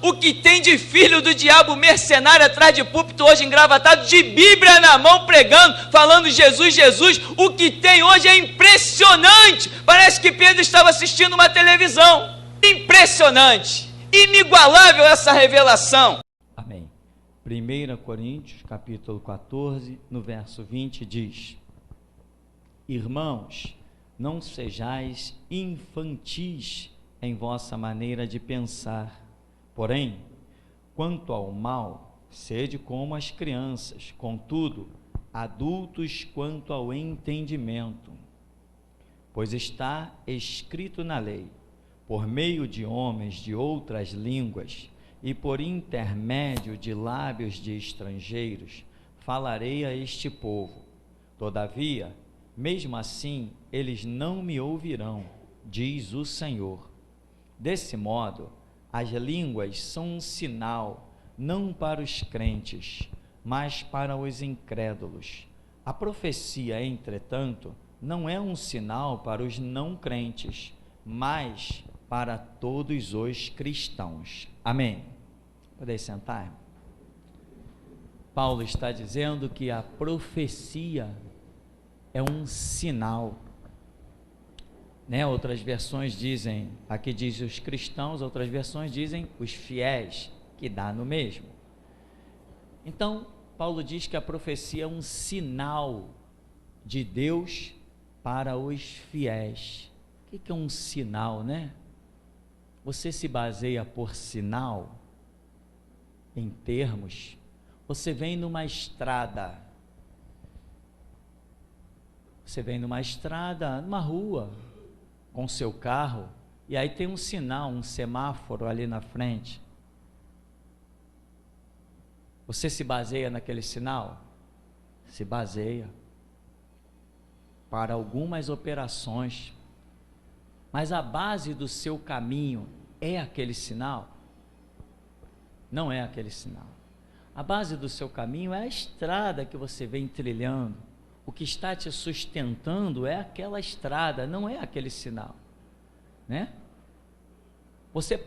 O que tem de filho do diabo mercenário atrás de púlpito hoje engravatado, de Bíblia na mão pregando, falando Jesus, Jesus, o que tem hoje é impressionante. Parece que Pedro estava assistindo uma televisão. Impressionante, inigualável essa revelação. Amém. 1 Coríntios, capítulo 14, no verso 20, diz: Irmãos, não sejais infantis em vossa maneira de pensar, porém, quanto ao mal, sede como as crianças, contudo, adultos quanto ao entendimento. Pois está escrito na lei: por meio de homens de outras línguas e por intermédio de lábios de estrangeiros, falarei a este povo. Todavia, mesmo assim, eles não me ouvirão, diz o Senhor. Desse modo, as línguas são um sinal, não para os crentes, mas para os incrédulos. A profecia, entretanto, não é um sinal para os não crentes, mas para todos os cristãos. Amém. Podem sentar, irmão? Paulo está dizendo que a profecia é um sinal, né? Outras versões dizem, aqui diz os cristãos, outras versões dizem os fiéis, que dá no mesmo. Então, Paulo diz que a profecia é um sinal de Deus para os fiéis. O que é um sinal, né? Você se baseia por sinal, em termos. Você vem numa estrada, numa rua, com seu carro, e aí tem um sinal, um semáforo ali na frente. Você se baseia naquele sinal? Se baseia para algumas operações, mas a base do seu caminho é aquele sinal? Não é aquele sinal. A base do seu caminho é a estrada que você vem trilhando. O que está te sustentando é aquela estrada, não é aquele sinal, né? Você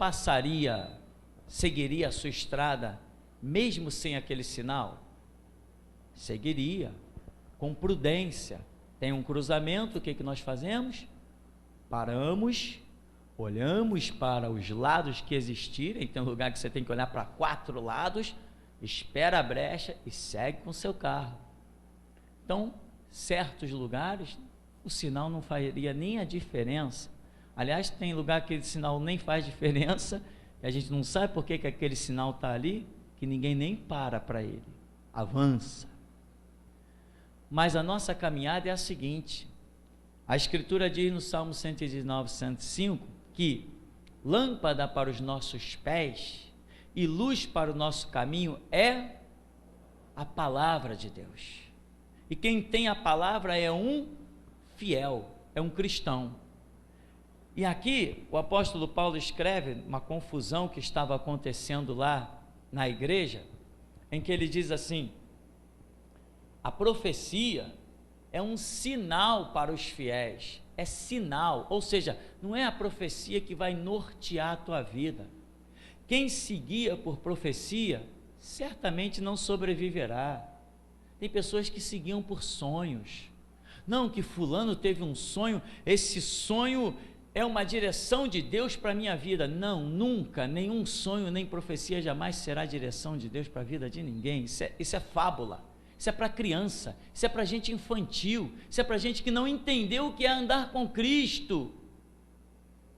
seguiria a sua estrada mesmo sem aquele sinal? Seguiria, com prudência. Tem um cruzamento, o que nós fazemos? Paramos, olhamos para os lados que existirem, tem um lugar que você tem que olhar para 4 lados, espera a brecha e segue com o seu carro. Então, certos lugares, o sinal não faria nem a diferença. Aliás, tem lugar que aquele sinal nem faz diferença, e a gente não sabe por que aquele sinal está ali, que ninguém nem para ele, avança. Mas a nossa caminhada é a seguinte: a Escritura diz no Salmo 119, 105, que lâmpada para os nossos pés e luz para o nosso caminho é a palavra de Deus. E quem tem a palavra é um fiel, é um cristão. E aqui o apóstolo Paulo escreve uma confusão que estava acontecendo lá na igreja, em que ele diz assim: a profecia é um sinal para os fiéis, é sinal, ou seja, não é a profecia que vai nortear a tua vida. Quem seguia por profecia, certamente não sobreviverá. Tem pessoas que seguiam por sonhos. Não, que fulano teve um sonho, esse sonho é uma direção de Deus para a minha vida. Não, nunca, nenhum sonho, nem profecia jamais será direção de Deus para a vida de ninguém. Isso é fábula, isso é para criança, isso é para gente infantil, isso é para gente que não entendeu o que é andar com Cristo.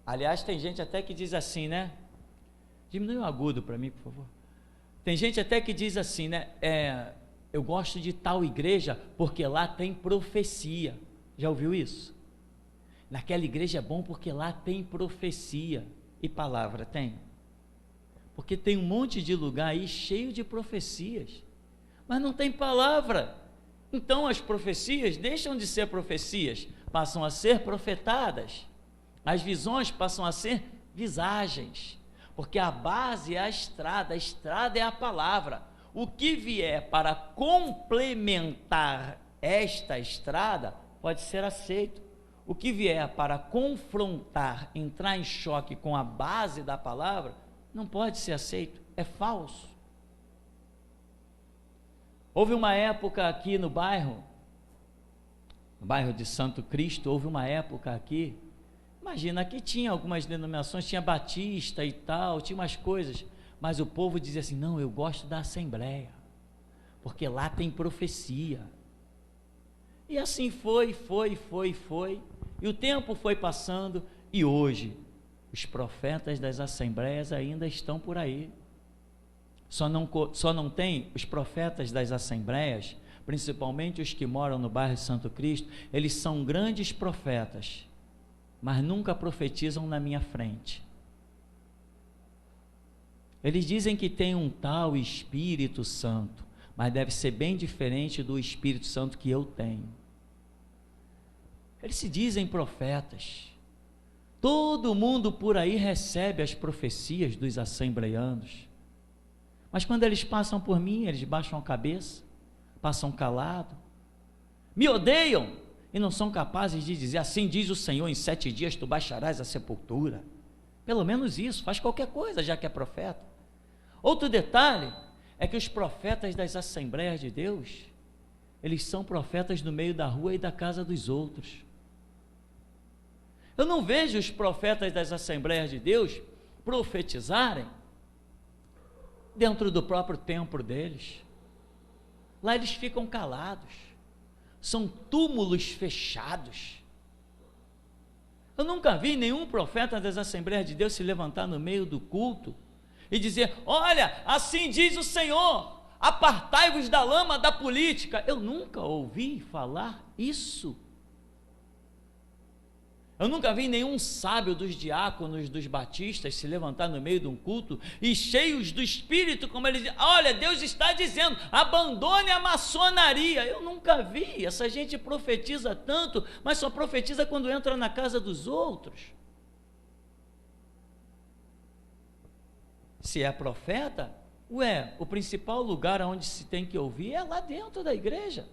Aliás, tem gente até que diz assim, né? Diminui o agudo para mim, por favor. Tem gente até que diz assim, né? Eu gosto de tal igreja porque lá tem profecia. Já ouviu isso? Naquela igreja é bom porque lá tem profecia. E palavra tem? Porque tem um monte de lugar aí cheio de profecias, mas não tem palavra. Então as profecias deixam de ser profecias, passam a ser profetadas. As visões passam a ser visagens, porque a base é a estrada é a palavra. O que vier para complementar esta estrada pode ser aceito. O que vier para confrontar, entrar em choque com a base da palavra, não pode ser aceito, é falso. Houve uma época aqui no bairro de Santo Cristo, houve uma época aqui, imagina, aqui tinha algumas denominações, tinha batista e tal, tinha umas coisas, mas o povo dizia assim, não, eu gosto da Assembleia, porque lá tem profecia. E assim foi, e o tempo foi passando, e hoje, os profetas das Assembleias ainda estão por aí. Só não tem os profetas das Assembleias, principalmente os que moram no bairro de Santo Cristo, eles são grandes profetas, mas nunca profetizam na minha frente. Eles dizem que tem um tal Espírito Santo, mas deve ser bem diferente do Espírito Santo que eu tenho. Eles se dizem profetas. Todo mundo por aí recebe as profecias dos assembleianos, mas quando eles passam por mim, eles baixam a cabeça, passam calado, me odeiam e não são capazes de dizer, assim diz o Senhor, em 7 dias tu baixarás a sepultura. Pelo menos isso, faz qualquer coisa, já que é profeta. Outro detalhe é que os profetas das Assembleias de Deus, eles são profetas no meio da rua e da casa dos outros. Eu não vejo os profetas das Assembleias de Deus profetizarem dentro do próprio templo deles. Lá eles ficam calados, são túmulos fechados. Eu nunca vi nenhum profeta das Assembleias de Deus se levantar no meio do culto e dizer, olha, assim diz o Senhor, apartai-vos da lama da política. Eu nunca ouvi falar isso. Eu nunca vi nenhum sábio dos diáconos, dos batistas, se levantar no meio de um culto e cheios do Espírito, como eles dizem, olha, Deus está dizendo, abandone a maçonaria. Eu nunca vi, essa gente profetiza tanto, mas só profetiza quando entra na casa dos outros. Se é profeta, o principal lugar onde se tem que ouvir é lá dentro da igreja.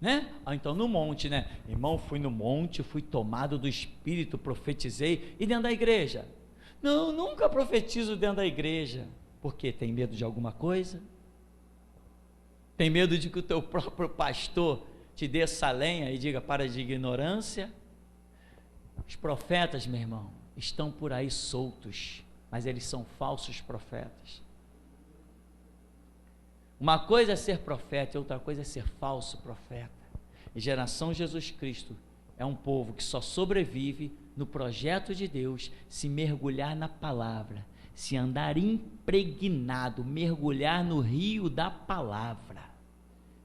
Né? Então no monte, né? Irmão, fui no monte, fui tomado do Espírito, profetizei, e dentro da igreja? Não, nunca profetizo dentro da igreja. Por quê? Tem medo de alguma coisa? Tem medo de que o teu próprio pastor te dê essa lenha e diga, para de ignorância? Os profetas, meu irmão, estão por aí soltos, mas eles são falsos profetas. Uma coisa é ser profeta e outra coisa é ser falso profeta. E geração Jesus Cristo é um povo que só sobrevive no projeto de Deus se mergulhar na palavra, se andar impregnado, mergulhar no rio da palavra,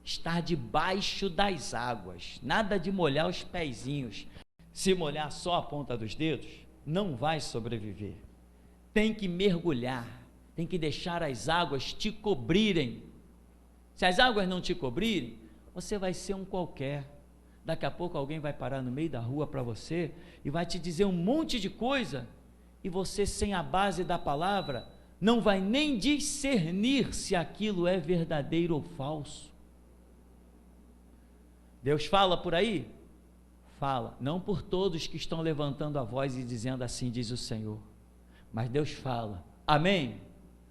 estar debaixo das águas, nada de molhar os pezinhos. Se molhar só a ponta dos dedos, não vai sobreviver. Tem que mergulhar, tem que deixar as águas te cobrirem. Se as águas não te cobrirem, você vai ser um qualquer. Daqui a pouco alguém vai parar no meio da rua para você e vai te dizer um monte de coisa, e você, sem a base da palavra, não vai nem discernir se aquilo é verdadeiro ou falso. Deus fala por aí? Fala, não por todos que estão levantando a voz e dizendo assim diz o Senhor, mas Deus fala, amém?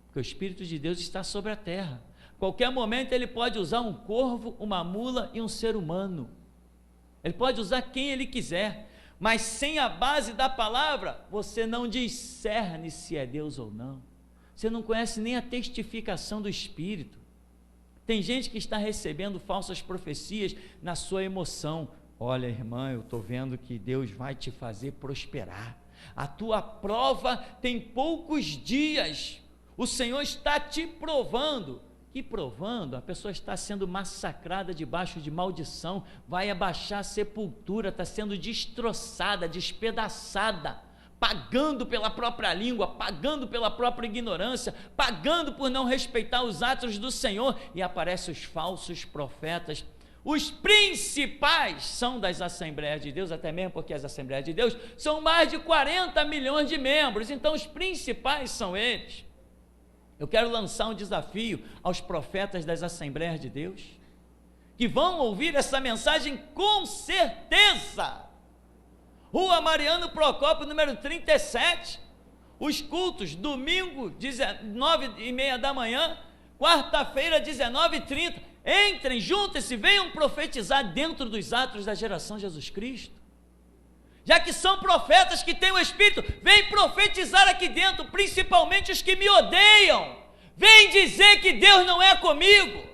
Porque o Espírito de Deus está sobre a terra. Qualquer momento ele pode usar um corvo, uma mula e um ser humano. Ele pode usar quem ele quiser, mas sem a base da palavra, você não discerne se é Deus ou não. Você não conhece nem a testificação do Espírito. Tem gente que está recebendo falsas profecias na sua emoção. Olha, irmã, eu estou vendo que Deus vai te fazer prosperar. A tua prova tem poucos dias. O Senhor está te provando. E provando, a pessoa está sendo massacrada debaixo de maldição, vai abaixar a sepultura, está sendo destroçada, despedaçada, pagando pela própria língua, pagando pela própria ignorância, pagando por não respeitar os atos do Senhor, e aparecem os falsos profetas. Os principais são das Assembleias de Deus, até mesmo porque as Assembleias de Deus são mais de 40 milhões de membros, então os principais são eles. Eu quero lançar um desafio aos profetas das Assembleias de Deus, que vão ouvir essa mensagem com certeza. Rua Mariano Procópio, número 37, os cultos, domingo, 9h30 da manhã, quarta-feira, 19h30, entrem, juntem-se, venham profetizar dentro dos atos da geração Jesus Cristo. Já que são profetas que têm o Espírito, vem profetizar aqui dentro, principalmente os que me odeiam, vem dizer que Deus não é comigo.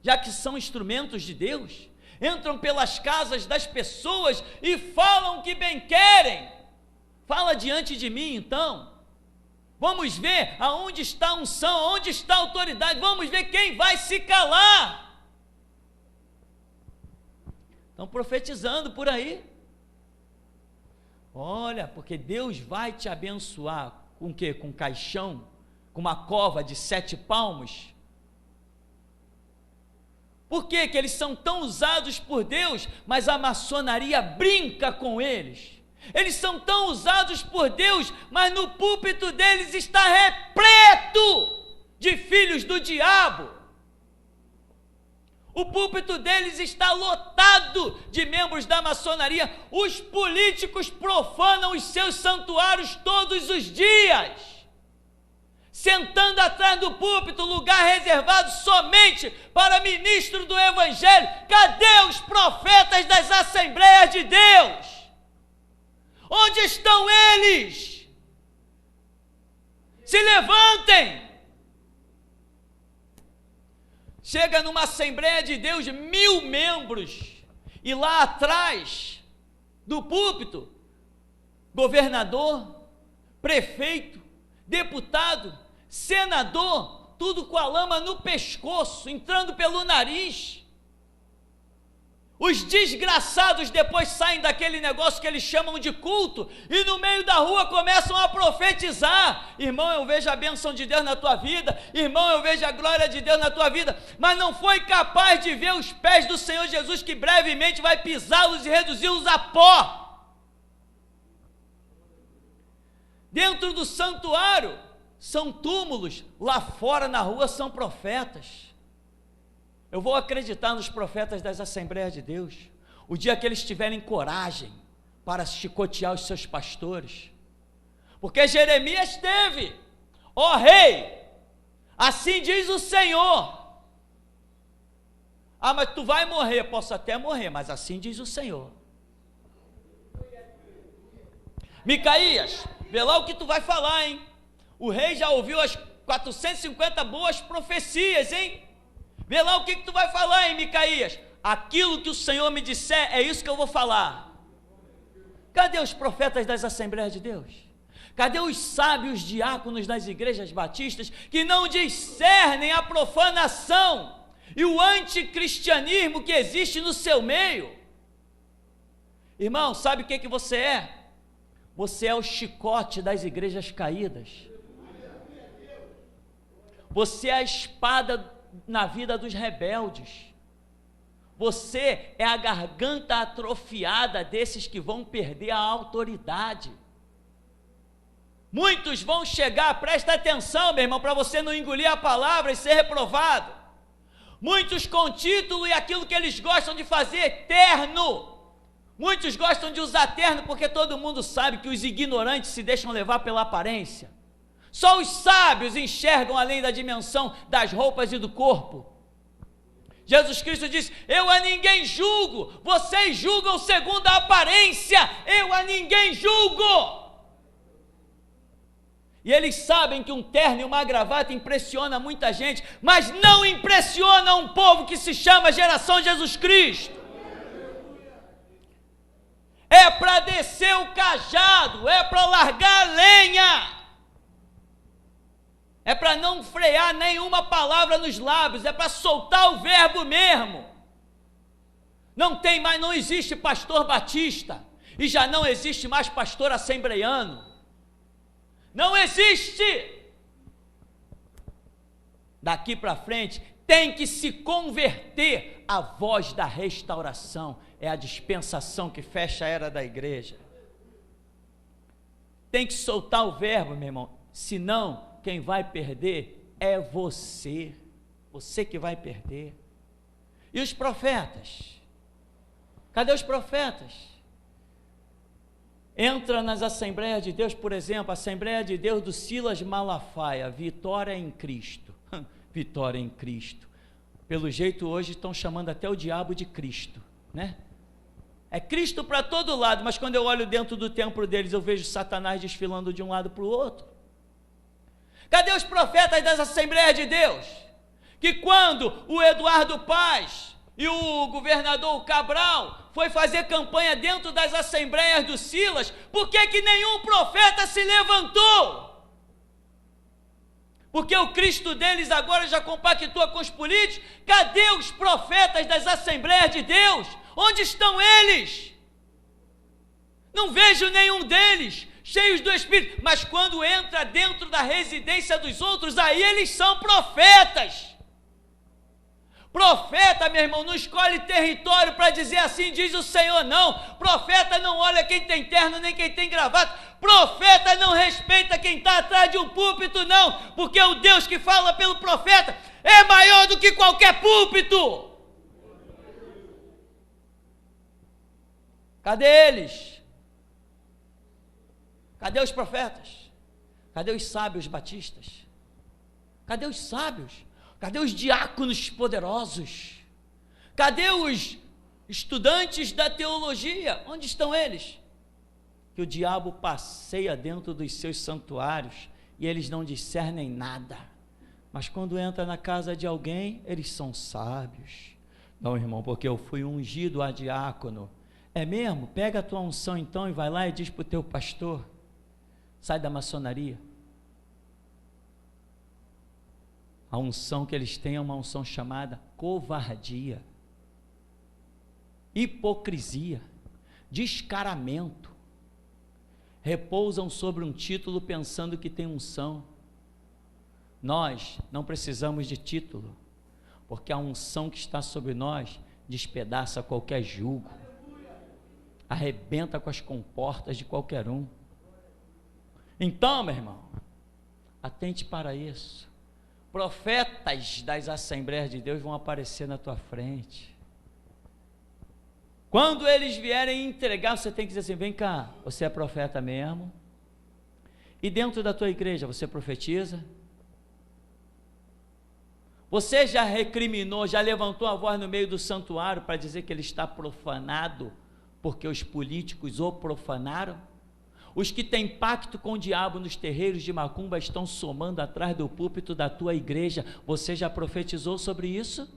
Já que são instrumentos de Deus, entram pelas casas das pessoas e falam o que bem querem. Fala diante de mim, então. Vamos ver aonde está a unção, aonde está a autoridade, vamos ver quem vai se calar. Estão profetizando por aí. Olha, porque Deus vai te abençoar com o quê? Com um caixão, com uma cova de 7 palmos. Por que que eles são tão usados por Deus, mas a maçonaria brinca com eles? Eles são tão usados por Deus, mas no púlpito deles está repleto de filhos do diabo. O púlpito deles está lotado de membros da maçonaria. Os políticos profanam os seus santuários todos os dias, sentando atrás do púlpito, lugar reservado somente para ministro do Evangelho. Cadê os profetas das Assembleias de Deus? Onde estão eles? Se levantem! Chega numa Assembleia de Deus, 1000 membros, e lá atrás do púlpito, governador, prefeito, deputado, senador, tudo com a lama no pescoço, entrando pelo nariz. Os desgraçados depois saem daquele negócio que eles chamam de culto e no meio da rua começam a profetizar. Irmão, eu vejo a bênção de Deus na tua vida. Irmão, eu vejo a glória de Deus na tua vida. Mas não foi capaz de ver os pés do Senhor Jesus, que brevemente vai pisá-los e reduzi-los a pó. Dentro do santuário são túmulos, lá fora na rua são profetas. Eu vou acreditar nos profetas das Assembleias de Deus, o dia que eles tiverem coragem para chicotear os seus pastores, porque Jeremias teve: ó rei, assim diz o Senhor. Ah, mas tu vai morrer. Posso até morrer, mas assim diz o Senhor. Micaías, vê lá o que tu vai falar, hein? O rei já ouviu as 450 boas profecias, hein? Vê lá o que tu vai falar, hein, Micaías? Aquilo que o Senhor me disser, é isso que eu vou falar. Cadê os profetas das Assembleias de Deus? Cadê os sábios diáconos das igrejas batistas que não discernem a profanação e o anticristianismo que existe no seu meio? Irmão, sabe o que você é? Você é o chicote das igrejas caídas. Você é a espada na vida dos rebeldes. Você é a garganta atrofiada desses que vão perder a autoridade. Muitos vão chegar, presta atenção, meu irmão, para você não engolir a palavra e ser reprovado. Muitos com título e aquilo que eles gostam de fazer, terno. Muitos gostam de usar terno porque todo mundo sabe que os ignorantes se deixam levar pela aparência. Só os sábios enxergam além da dimensão das roupas e do corpo. Jesus Cristo disse: eu a ninguém julgo, vocês julgam segundo a aparência, eu a ninguém julgo. E eles sabem que um terno e uma gravata impressiona muita gente, mas não impressiona um povo que se chama geração Jesus Cristo. É para descer o cajado, é para largar a lenha. É para não frear nenhuma palavra nos lábios, é para soltar o verbo mesmo. Não existe pastor batista, e já não existe mais pastor assembleiano. Não existe. Daqui para frente, tem que se converter à voz da restauração. É a dispensação que fecha a era da igreja. Tem que soltar o verbo, meu irmão, senão quem vai perder é você que vai perder. E os profetas? Cadê os profetas? entra nas Assembleias de Deus, por exemplo, a Assembleia de Deus do Silas Malafaia, Vitória em Cristo, Vitória em Cristo, pelo jeito hoje estão chamando até o diabo de Cristo, né? É Cristo para todo lado, mas quando eu olho dentro do templo deles, eu vejo Satanás desfilando de um lado para o outro. Cadê os profetas das Assembleias de Deus? Que quando o Eduardo Paz e o governador Cabral foi fazer campanha dentro das Assembleias do Silas, por que nenhum profeta se levantou? Porque o Cristo deles agora já compactua com os políticos. Cadê os profetas das Assembleias de Deus? Onde estão eles? Não vejo nenhum deles cheios do Espírito, mas quando entra dentro da residência dos outros, aí eles são profetas. Profeta, meu irmão, não escolhe território para dizer assim diz o Senhor, não. Profeta não olha quem tem terno nem quem tem gravata. Profeta não respeita quem está atrás de um púlpito, não, porque o Deus que fala pelo profeta é maior do que qualquer púlpito. Cadê eles? Cadê os profetas? Cadê os sábios batistas? Cadê os sábios? Cadê os diáconos poderosos? Cadê os estudantes da teologia? Onde estão eles? Que o diabo passeia dentro dos seus santuários e eles não discernem nada. Mas quando entra na casa de alguém, eles são sábios. Não, irmão, porque eu fui ungido a diácono. É mesmo? Pega a tua unção então e vai lá e diz para o teu pastor, sai da maçonaria. A unção que eles têm é uma unção chamada covardia, hipocrisia, descaramento. Repousam sobre um título pensando que tem unção. Nós não precisamos de título, porque a unção que está sobre nós despedaça qualquer jugo, arrebenta com as comportas de qualquer um. Então, meu irmão, atente para isso. Profetas das Assembleias de Deus vão aparecer na tua frente. Quando eles vierem entregar, você tem que dizer assim, vem cá, você é profeta mesmo? E dentro da tua igreja, você profetiza? Você já recriminou, já levantou a voz no meio do santuário para dizer que ele está profanado, porque os políticos o profanaram? Os que têm pacto com o diabo nos terreiros de macumba estão somando atrás do púlpito da tua igreja. Você já profetizou sobre isso?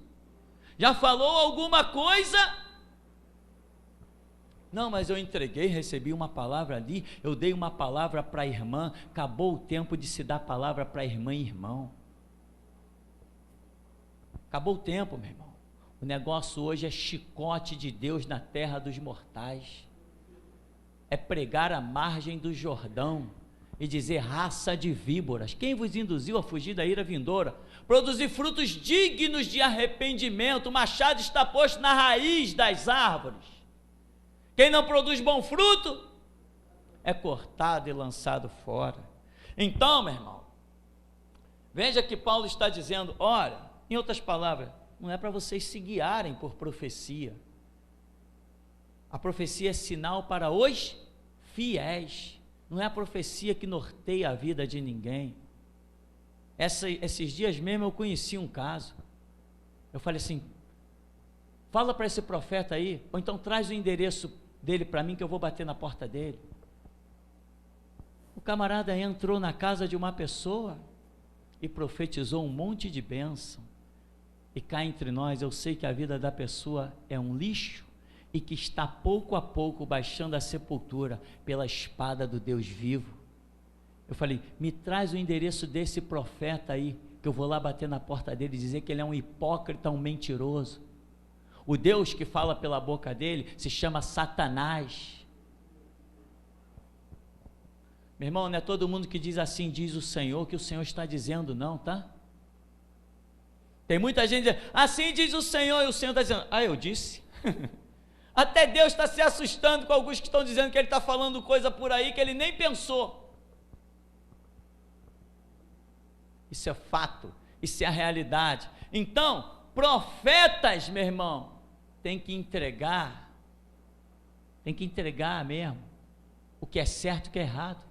Já falou alguma coisa? Não, mas eu entreguei, recebi uma palavra ali, eu dei uma palavra para a irmã, acabou o tempo de se dar palavra para a irmã e irmão. Acabou o tempo, meu irmão. O negócio hoje é chicote de Deus na terra dos mortais. É pregar à margem do Jordão e dizer raça de víboras, quem vos induziu a fugir da ira vindoura? Produzir frutos dignos de arrependimento, o machado está posto na raiz das árvores. Quem não produz bom fruto é cortado e lançado fora. Então, meu irmão, veja que Paulo está dizendo, olha, em outras palavras, não é para vocês se guiarem por profecia. A profecia é sinal para os fiéis, não é a profecia que norteia a vida de ninguém. Esses dias mesmo eu conheci um caso, eu falei assim, fala para esse profeta aí, ou então traz o endereço dele para mim que eu vou bater na porta dele. O camarada entrou na casa de uma pessoa e profetizou um monte de bênção, e cá entre nós eu sei que a vida da pessoa é um lixo, e que está pouco a pouco baixando a sepultura pela espada do Deus vivo. Eu falei, me traz o endereço desse profeta aí, que eu vou lá bater na porta dele e dizer que ele é um hipócrita, um mentiroso. O Deus que fala pela boca dele se chama Satanás. Meu irmão, não é todo mundo que diz assim, diz o Senhor, que o Senhor está dizendo não, tá? Tem muita gente dizendo, assim diz o Senhor, e o Senhor está dizendo, eu disse. Até Deus está se assustando com alguns que estão dizendo que ele está falando coisa por aí que ele nem pensou. Isso é fato, isso é a realidade. Então, profetas, meu irmão, tem que entregar mesmo o que é certo e o que é errado.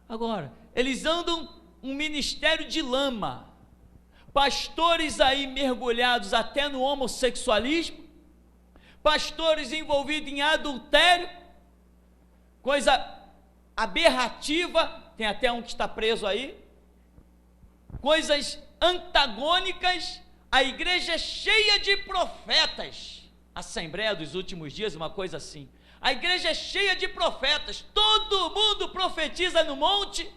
Agora, eles andam um ministério de lama, pastores aí mergulhados até no homossexualismo, pastores envolvidos em adultério, coisa aberrativa, tem até um que está preso aí, coisas antagônicas. A igreja é cheia de profetas, Assembleia dos Últimos Dias, uma coisa assim, a igreja é cheia de profetas, todo mundo profetiza no monte,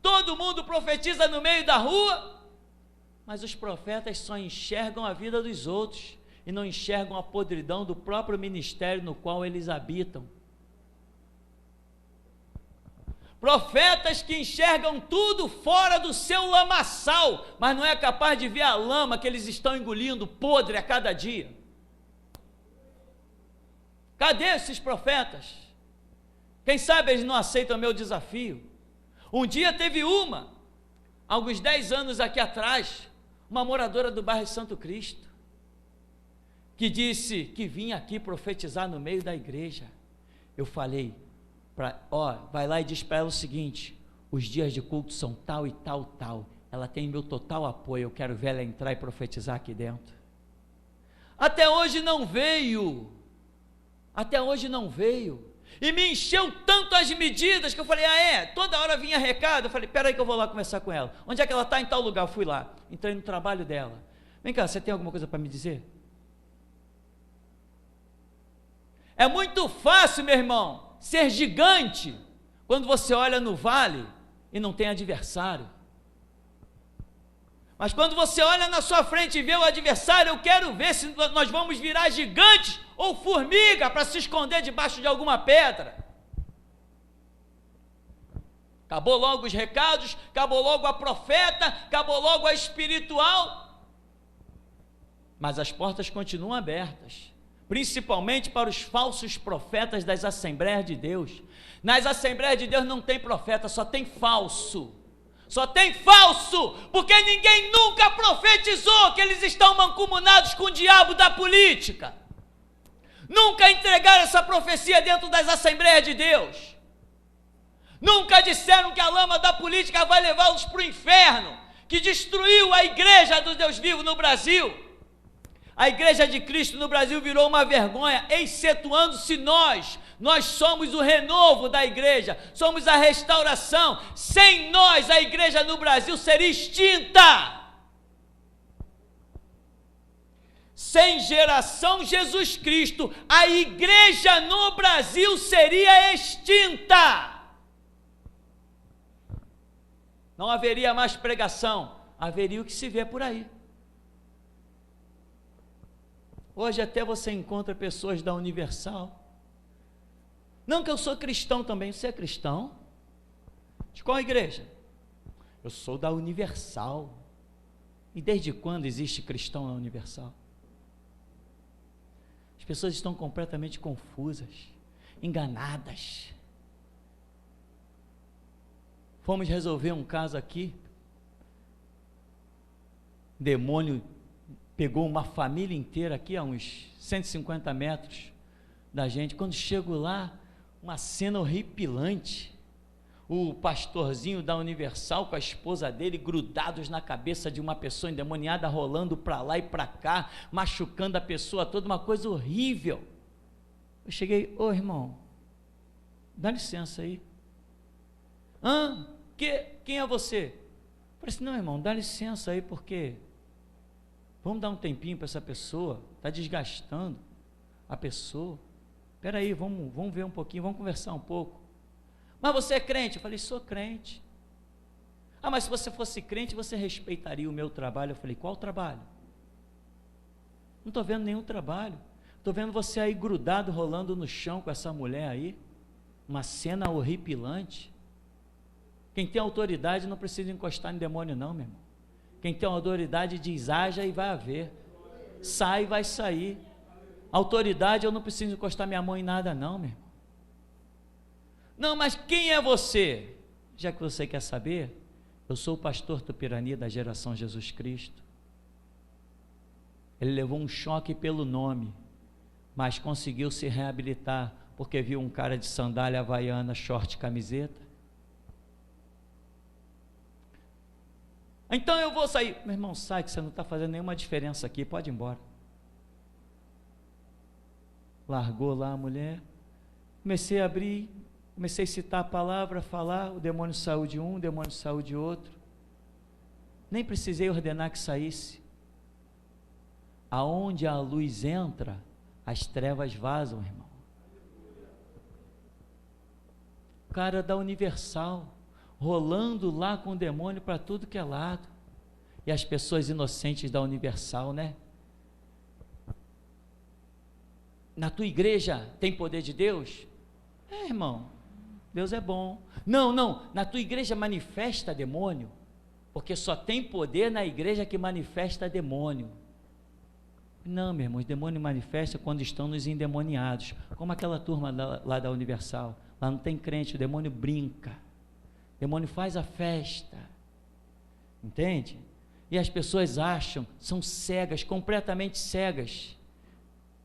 todo mundo profetiza no meio da rua, mas os profetas só enxergam a vida dos outros, e não enxergam a podridão do próprio ministério no qual eles habitam. Profetas que enxergam tudo fora do seu lamaçal, mas não é capaz de ver a lama que eles estão engolindo podre a cada dia. Cadê esses profetas? Quem sabe eles não aceitam o meu desafio? Um dia teve alguns 10 anos aqui atrás, uma moradora do bairro Santo Cristo, que disse que vinha aqui profetizar no meio da igreja. Eu falei, vai lá e diz para ela o seguinte: os dias de culto são tal e tal, tal. Ela tem meu total apoio, eu quero ver ela entrar e profetizar aqui dentro. Até hoje não veio, e me encheu tanto as medidas, que eu falei, toda hora vinha recado, eu falei, peraí que eu vou lá conversar com ela. Onde é que ela está? Em tal lugar. Eu fui lá, entrei no trabalho dela. Vem cá, você tem alguma coisa para me dizer? É muito fácil, meu irmão, ser gigante, quando você olha no vale e não tem adversário. Mas quando você olha na sua frente e vê o adversário, eu quero ver se nós vamos virar gigantes ou formiga para se esconder debaixo de alguma pedra. Acabou logo os recados, acabou logo a profeta, acabou logo a espiritual. Mas as portas continuam abertas, principalmente para os falsos profetas das Assembleias de Deus. Nas Assembleias de Deus não tem profeta, só tem falso. Só tem falso, porque ninguém nunca profetizou que eles estão mancomunados com o diabo da política. Nunca entregaram essa profecia dentro das Assembleias de Deus. Nunca disseram que a lama da política vai levá-los para o inferno, que destruiu a igreja do Deus vivo no Brasil. A igreja de Cristo no Brasil virou uma vergonha, excetuando-se nós somos o renovo da igreja, somos a restauração. Sem nós a igreja no Brasil seria extinta. Sem geração Jesus Cristo, a igreja no Brasil seria extinta. Não haveria mais pregação, haveria o que se vê por aí. Hoje até você encontra pessoas da Universal. Não que eu sou cristão também, você é cristão? De qual igreja? Eu sou da Universal. E desde quando existe cristão na Universal? As pessoas estão completamente confusas, enganadas. Fomos resolver um caso aqui. Demônio pegou uma família inteira aqui a uns 150 metros da gente. Quando chego lá, uma cena horripilante. O pastorzinho da Universal com a esposa dele grudados na cabeça de uma pessoa endemoniada, rolando para lá e para cá, machucando a pessoa toda, uma coisa horrível. Eu cheguei, irmão, dá licença aí. Quem é você? Eu falei assim, não, irmão, dá licença aí, porque vamos dar um tempinho para essa pessoa, está desgastando a pessoa. Espera aí, vamos ver um pouquinho, vamos conversar um pouco. Mas você é crente? Eu falei, sou crente. Mas se você fosse crente, você respeitaria o meu trabalho. Eu falei, qual trabalho? Não estou vendo nenhum trabalho. Estou vendo você aí grudado, rolando no chão com essa mulher aí. Uma cena horripilante. Quem tem autoridade não precisa encostar em demônio não, meu irmão. Quem tem autoridade diz, haja e vai haver. Sai e vai sair. Autoridade, eu não preciso encostar minha mão em nada não, meu irmão. Não, mas quem é você? Já que você quer saber, eu sou o pastor Tupirani da geração Jesus Cristo. Ele levou um choque pelo nome, mas conseguiu se reabilitar, porque viu um cara de sandália havaiana, short, camiseta. Então eu vou sair. Meu irmão, sai que você não está fazendo nenhuma diferença aqui, pode ir embora. Largou lá a mulher, comecei a abrir, comecei a citar a palavra, falar, o demônio saiu de um, o demônio saiu de outro. Nem precisei ordenar que saísse. Aonde a luz entra, as trevas vazam, irmão. O cara da Universal, rolando lá com o demônio para tudo que é lado. E as pessoas inocentes da Universal, né? Na tua igreja tem poder de Deus? É, irmão, Deus é bom. Não, na tua igreja manifesta demônio, porque só tem poder na igreja que manifesta demônio. Não, meu irmão, os demônios manifestam quando estão nos endemoniados, como aquela turma lá da Universal. Lá não tem crente, o demônio brinca, o demônio faz a festa, entende? E as pessoas acham, são cegas, completamente cegas.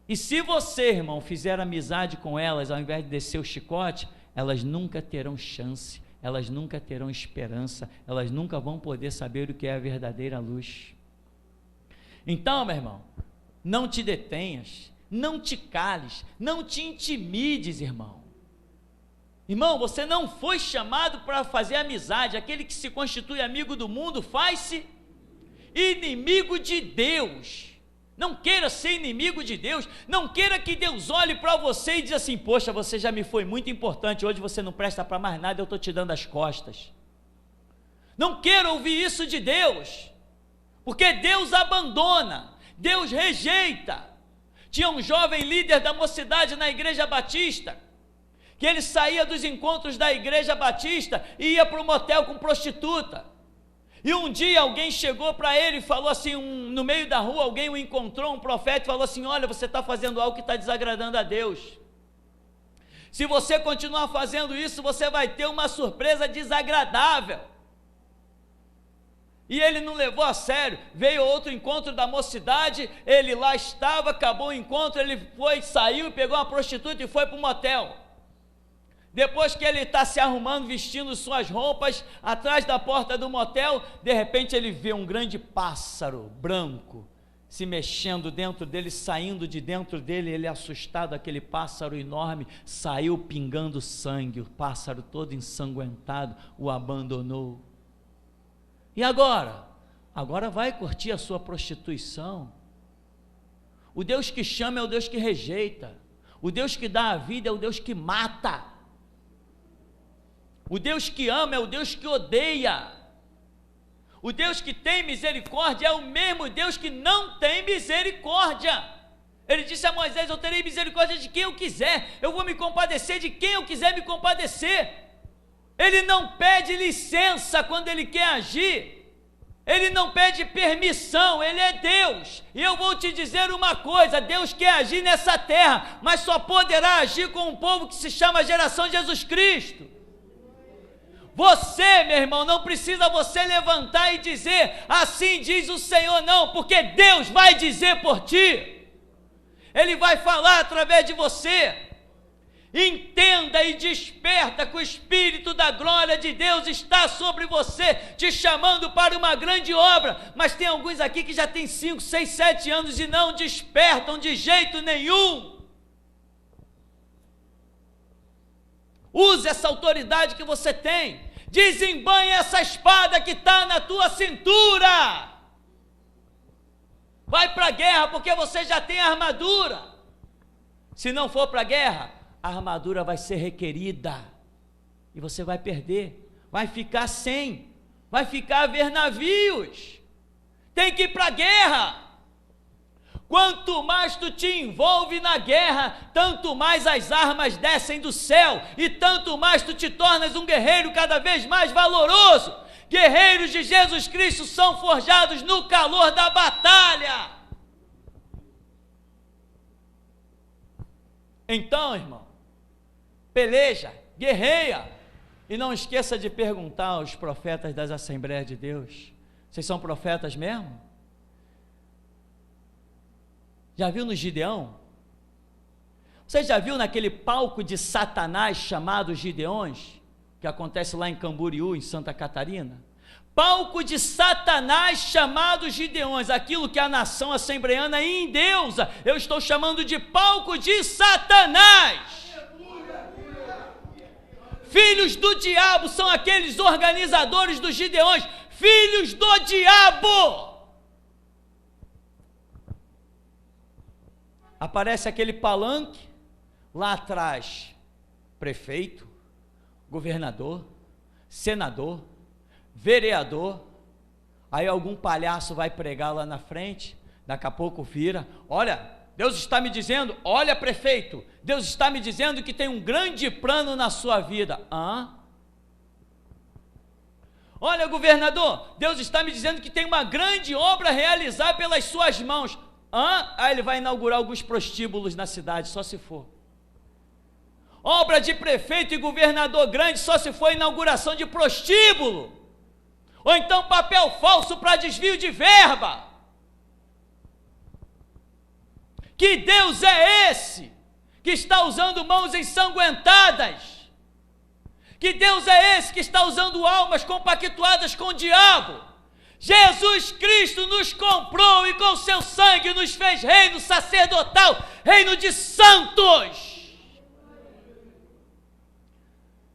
E se você, irmão, fizer amizade com elas, ao invés de descer o chicote, elas nunca terão chance, elas nunca terão esperança, elas nunca vão poder saber o que é a verdadeira luz. Então, meu irmão, não te detenhas, não te cales, não te intimides, irmão. Irmão, você não foi chamado para fazer amizade. Aquele que se constitui amigo do mundo faz-se inimigo de Deus. Não queira ser inimigo de Deus. Não queira que Deus olhe para você e diz assim: poxa, você já me foi muito importante, hoje você não presta para mais nada, eu estou te dando as costas. Não queira ouvir isso de Deus, porque Deus abandona, Deus rejeita. Tinha um jovem líder da mocidade na igreja batista, que ele saía dos encontros da igreja batista e ia para o motel com prostituta. E um dia alguém chegou para ele e falou assim, no meio da rua, alguém o encontrou, um profeta, e falou assim: olha, você está fazendo algo que está desagradando a Deus. Se você continuar fazendo isso, você vai ter uma surpresa desagradável. E ele não levou a sério. Veio outro encontro da mocidade, ele lá estava, acabou o encontro, ele foi, saiu, pegou uma prostituta e foi para o motel. Depois que ele está se arrumando, vestindo suas roupas, atrás da porta do motel, de repente ele vê um grande pássaro branco se mexendo dentro dele, saindo de dentro dele. Ele, assustado, aquele pássaro enorme, saiu pingando sangue, o pássaro todo ensanguentado o abandonou. E agora? Agora vai curtir a sua prostituição. O Deus que chama é o Deus que rejeita. O Deus que dá a vida é o Deus que mata. O Deus que ama é o Deus que odeia. O Deus que tem misericórdia é o mesmo Deus que não tem misericórdia. Ele disse a Moisés: eu terei misericórdia de quem eu quiser, eu vou me compadecer de quem eu quiser me compadecer. Ele não pede licença quando ele quer agir, ele não pede permissão, ele é Deus. E eu vou te dizer uma coisa: Deus quer agir nessa terra, mas só poderá agir com um povo que se chama geração de Jesus Cristo. Você, meu irmão, não precisa você levantar e dizer: assim diz o Senhor, não, porque Deus vai dizer por ti, Ele vai falar através de você. Entenda e desperta que o Espírito da glória de Deus está sobre você, te chamando para uma grande obra. Mas tem alguns aqui que já tem 5, 6, 7 anos e não despertam de jeito nenhum. Use essa autoridade que você tem, desembanhe essa espada que está na tua cintura, vai para a guerra, porque você já tem a armadura. Se não for para a guerra, a armadura vai ser requerida, e você vai perder, vai ficar sem, vai ficar a ver navios, tem que ir para a guerra. Quanto mais tu te envolve na guerra, tanto mais as armas descem do céu, e tanto mais tu te tornas um guerreiro cada vez mais valoroso. Guerreiros de Jesus Cristo são forjados no calor da batalha. Então, irmão, peleja, guerreia, e não esqueça de perguntar aos profetas das Assembleias de Deus: vocês são profetas mesmo? Já viu no Gideão? Você já viu naquele palco de Satanás chamado Gideões, que acontece lá em Camboriú, em Santa Catarina? Palco de Satanás chamado Gideões, aquilo que a nação assembleiana endeusa, eu estou chamando de palco de Satanás. Filhos do diabo são aqueles organizadores dos Gideões, filhos do diabo. Aparece aquele palanque, lá atrás, prefeito, governador, senador, vereador, aí algum palhaço vai pregar lá na frente, daqui a pouco vira, olha, Deus está me dizendo, olha prefeito, Deus está me dizendo que tem um grande plano na sua vida. Olha governador, Deus está me dizendo que tem uma grande obra a realizar pelas suas mãos. Aí ele vai inaugurar alguns prostíbulos na cidade, só se for. Obra de prefeito e governador grande, só se for inauguração de prostíbulo. Ou então papel falso para desvio de verba. Que Deus é esse que está usando mãos ensanguentadas? Que Deus é esse que está usando almas compactuadas com o diabo? Jesus Cristo nos comprou e com seu sangue nos fez reino sacerdotal, reino de santos.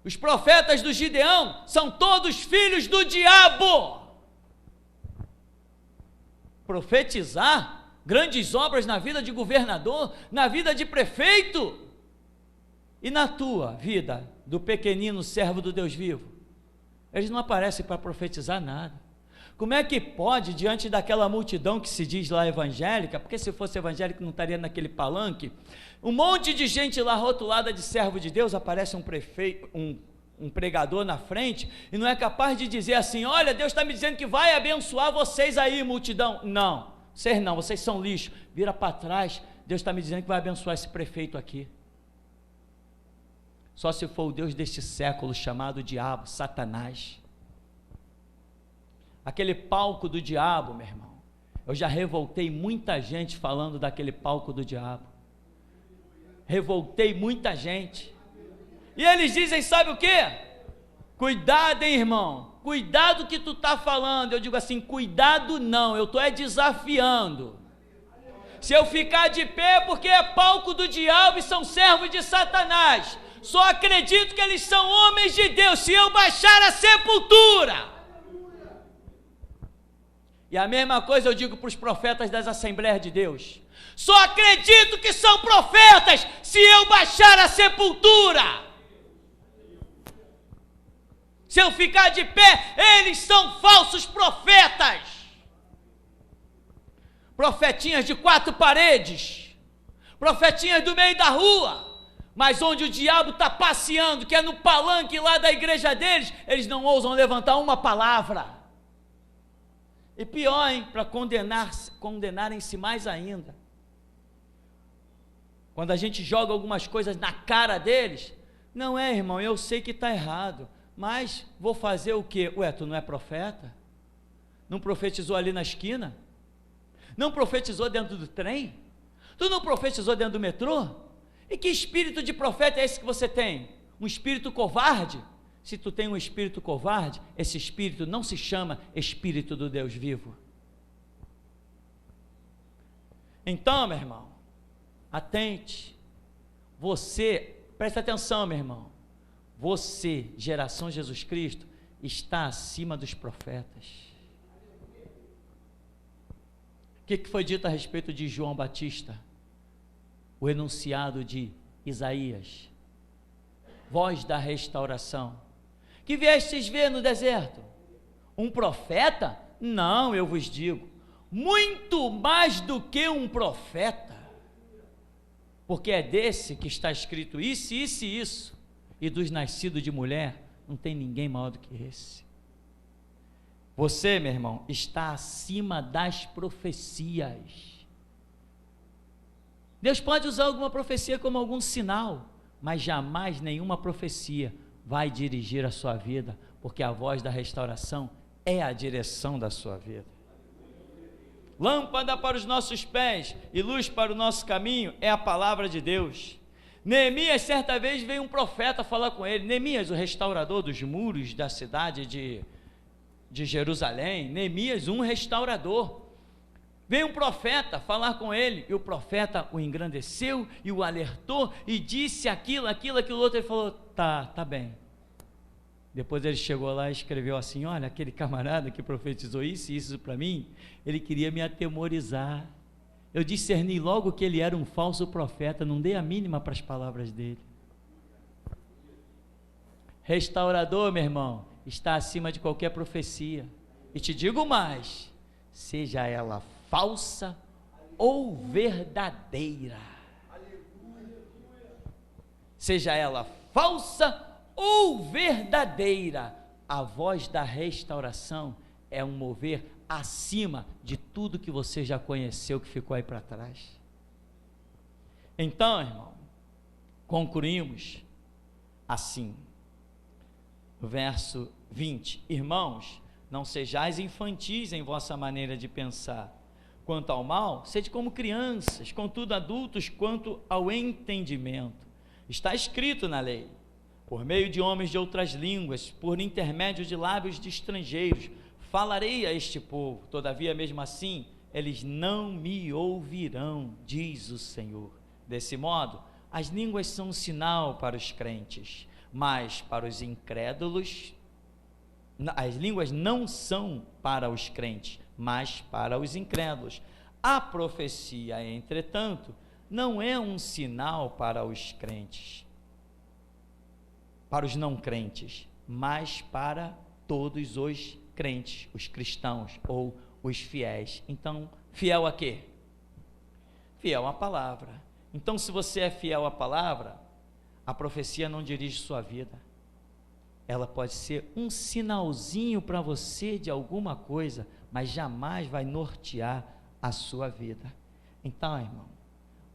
Os profetas do Gideão são todos filhos do diabo. Profetizar grandes obras na vida de governador, na vida de prefeito, e na tua vida, do pequenino servo do Deus vivo, eles não aparecem para profetizar nada. Como é que pode, diante daquela multidão que se diz lá evangélica, porque se fosse evangélico não estaria naquele palanque, um monte de gente lá rotulada de servo de Deus, aparece um prefeito, um pregador na frente, e não é capaz de dizer assim, olha, Deus está me dizendo que vai abençoar vocês aí, multidão. Não, vocês são lixo, vira para trás, Deus está me dizendo que vai abençoar esse prefeito aqui. Só se for o Deus deste século, chamado diabo, Satanás. Aquele palco do diabo, meu irmão, eu já revoltei muita gente falando daquele palco do diabo, revoltei muita gente, e eles dizem, sabe o que? Cuidado, hein, irmão, cuidado que tu está falando. Eu digo assim, cuidado não, eu estou desafiando. Se eu ficar de pé é porque é palco do diabo e são servos de Satanás. Só acredito que eles são homens de Deus se eu baixar a sepultura. E a mesma coisa eu digo para os profetas das Assembleias de Deus. Só acredito que são profetas se eu baixar a sepultura. Se eu ficar de pé, eles são falsos profetas. Profetinhas de 4 paredes, profetinhas do meio da rua, mas onde o diabo está passeando, que é no palanque lá da igreja deles, eles não ousam levantar uma palavra. E pior, hein, para condenarem-se mais ainda. Quando a gente joga algumas coisas na cara deles, não é, irmão, eu sei que está errado, mas vou fazer o quê? Ué, tu não é profeta? Não profetizou ali na esquina? Não profetizou dentro do trem? Tu não profetizou dentro do metrô? E que espírito de profeta é esse que você tem? Um espírito covarde? Se tu tem um espírito covarde, esse espírito não se chama espírito do Deus vivo. Então, meu irmão, atente. Você, presta atenção, meu irmão. Você, geração Jesus Cristo, está acima dos profetas. O que foi dito a respeito de João Batista? O enunciado de Isaías, voz da restauração. Que viestes ver no deserto? Um profeta? Não, eu vos digo, muito mais do que um profeta, porque é desse que está escrito isso, isso e isso, e dos nascidos de mulher, não tem ninguém maior do que esse. Você, meu irmão, está acima das profecias. Deus pode usar alguma profecia como algum sinal, mas jamais nenhuma profecia vai dirigir a sua vida, porque a voz da restauração é a direção da sua vida. Lâmpada para os nossos pés e luz para o nosso caminho é a palavra de Deus. Neemias, certa vez, veio um profeta falar com ele. Neemias, o restaurador dos muros da cidade de Jerusalém. Neemias, um restaurador. Veio um profeta falar com ele, e o profeta o engrandeceu e o alertou e disse aquilo outro. Ele falou: tá bem. Depois ele chegou lá e escreveu assim: olha, aquele camarada que profetizou isso e isso para mim, ele queria me atemorizar. Eu discerni logo que ele era um falso profeta, não dei a mínima para as palavras dele. Restaurador, meu irmão, está acima de qualquer profecia. E te digo mais, seja ela falsa ou verdadeira. Seja ela falsa ou verdadeira, a voz da restauração é um mover acima de tudo que você já conheceu que ficou aí para trás. Então, irmão, concluímos assim, verso 20: irmãos, não sejais infantis em vossa maneira de pensar. Quanto ao mal, sede como crianças, contudo adultos quanto ao entendimento. Está escrito na lei: por meio de homens de outras línguas, por intermédio de lábios de estrangeiros, falarei a este povo, todavia mesmo assim, eles não me ouvirão, diz o Senhor. Desse modo, as línguas são um sinal para os crentes, mas para os incrédulos, as línguas não são para os crentes, mas para os incrédulos. A profecia, entretanto, não é um sinal para os crentes, para os não crentes, mas para todos os crentes, os cristãos ou os fiéis. Então, fiel a quê? Fiel à palavra. Então, se você é fiel à palavra, a profecia não dirige sua vida. Ela pode ser um sinalzinho para você de alguma coisa, mas jamais vai nortear a sua vida. Então, irmão,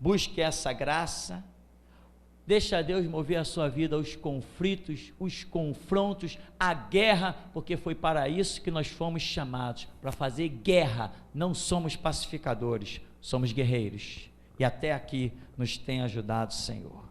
busque essa graça. Deixa Deus mover a sua vida, os conflitos, os confrontos, a guerra, porque foi para isso que nós fomos chamados, para fazer guerra. Não somos pacificadores, somos guerreiros. E até aqui nos tem ajudado o Senhor.